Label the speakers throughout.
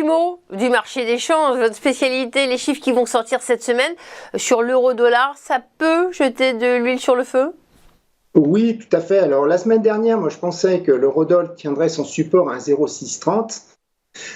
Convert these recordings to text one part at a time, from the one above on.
Speaker 1: mot du marché des changes, votre spécialité, les chiffres qui vont sortir cette semaine sur l'euro-dollar, ça peut jeter de l'huile sur le feu?
Speaker 2: Oui, tout à fait. Alors, la semaine dernière, moi, je pensais que l'eurodoll tiendrait son support à 1,0630,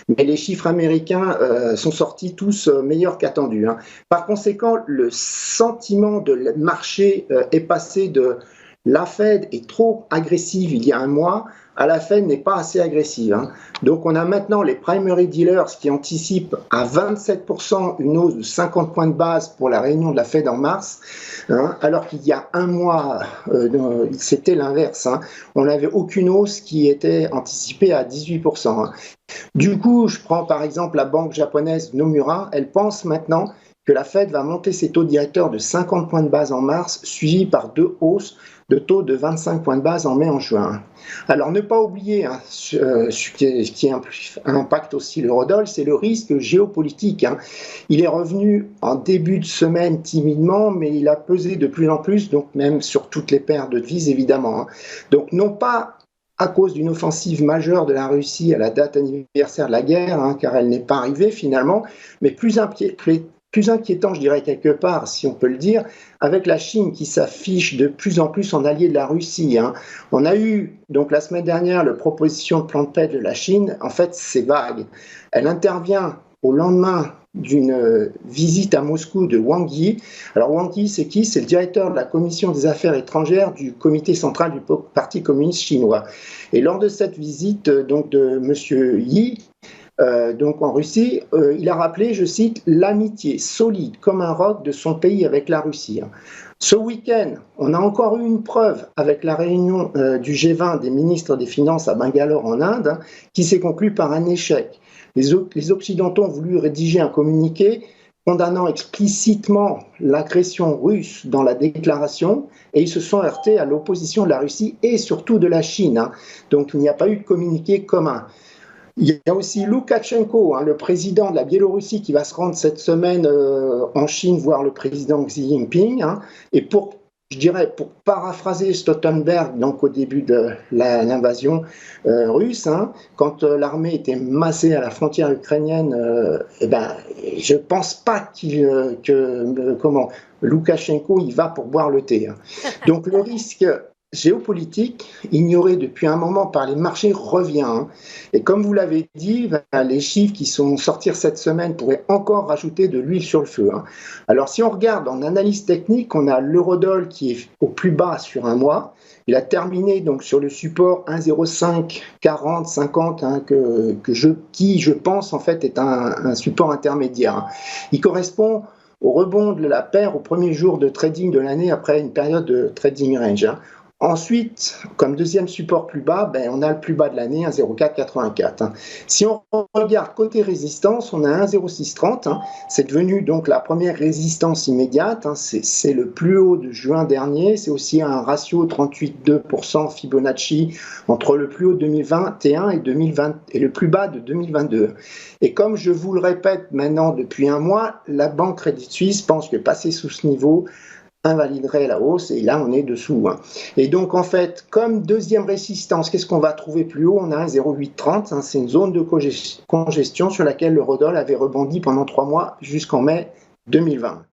Speaker 2: mais les chiffres américains sont sortis tous meilleurs qu'attendus, hein. Par conséquent, le sentiment de le marché est passé de la Fed est trop agressive il y a un mois à la Fed n'est pas assez agressive, hein. Donc, on a maintenant les primary dealers qui anticipent à 27% une hausse de 50 points de base pour la réunion de la Fed en mars, hein, alors qu'il y a un mois, c'était l'inverse, hein. On n'avait aucune hausse qui était anticipée à 18%, hein. Du coup, je prends par exemple la banque japonaise Nomura, elle pense maintenant que la Fed va monter ses taux directeurs de 50 points de base en mars, suivis par deux hausses de taux de 25 points de base en mai et en juin. Alors ne pas oublier, hein, ce qui impacte aussi l'eurodoll, c'est le risque géopolitique, hein. Il est revenu en début de semaine timidement, mais il a pesé de plus en plus, donc même sur toutes les paires de devises évidemment, hein. Donc non pas à cause d'une offensive majeure de la Russie à la date anniversaire de la guerre, hein, car elle n'est pas arrivée finalement, mais plus inquiétant, je dirais quelque part, si on peut le dire, avec la Chine qui s'affiche de plus en plus en allié de la Russie, hein. On a eu donc la semaine dernière la proposition de plan de paix de la Chine. En fait, c'est vague. Elle intervient au lendemain d'une visite à Moscou de Wang Yi. Alors Wang Yi, c'est qui? C'est le directeur de la commission des affaires étrangères du comité central du Parti communiste chinois. Et lors de cette visite donc de M. Yi, donc en Russie, il a rappelé, je cite, l'amitié solide comme un roc de son pays avec la Russie. Ce week-end, on a encore eu une preuve avec la réunion du G20 des ministres des Finances à Bangalore en Inde, hein, qui s'est conclue par un échec. Les Occidentaux ont voulu rédiger un communiqué condamnant explicitement l'agression russe dans la déclaration et ils se sont heurtés à l'opposition de la Russie et surtout de la Chine, hein. Donc il n'y a pas eu de communiqué commun. Il y a aussi Loukachenko, hein, le président de la Biélorussie, qui va se rendre cette semaine en Chine voir le président Xi Jinping, hein. Et je dirais, pour paraphraser Stoltenberg, donc au début de l'invasion russe, hein, quand l'armée était massée à la frontière ukrainienne, eh ben, je ne pense pas Loukachenko il va pour boire le thé, hein. Donc le risque géopolitique, ignoré depuis un moment par les marchés, revient, hein. Et comme vous l'avez dit, les chiffres qui sont sortis cette semaine pourraient encore rajouter de l'huile sur le feu, hein. Alors si on regarde en analyse technique, on a l'eurodoll qui est au plus bas sur un mois. Il a terminé donc sur le support 1,05 40 50, hein, qui je pense en fait est un support intermédiaire, hein. Il correspond au rebond de la paire au premier jour de trading de l'année après une période de trading range, hein. Ensuite, comme deuxième support plus bas, on a le plus bas de l'année, 1,0484, hein. Si on regarde côté résistance, on a 1,0630, hein. C'est devenu donc la première résistance immédiate, hein. C'est le plus haut de juin dernier. C'est aussi un ratio 38,2% Fibonacci entre le plus haut de 2021 et le plus bas de 2022. Et comme je vous le répète maintenant depuis un mois, la banque Credit Suisse pense que passer sous ce niveau invaliderait la hausse, et là on est dessous, hein. Et donc en fait, comme deuxième résistance, qu'est-ce qu'on va trouver plus haut? On a un 0,830, hein, c'est une zone de congestion sur laquelle l'eurodoll avait rebondi pendant 3 mois jusqu'en mai 2020.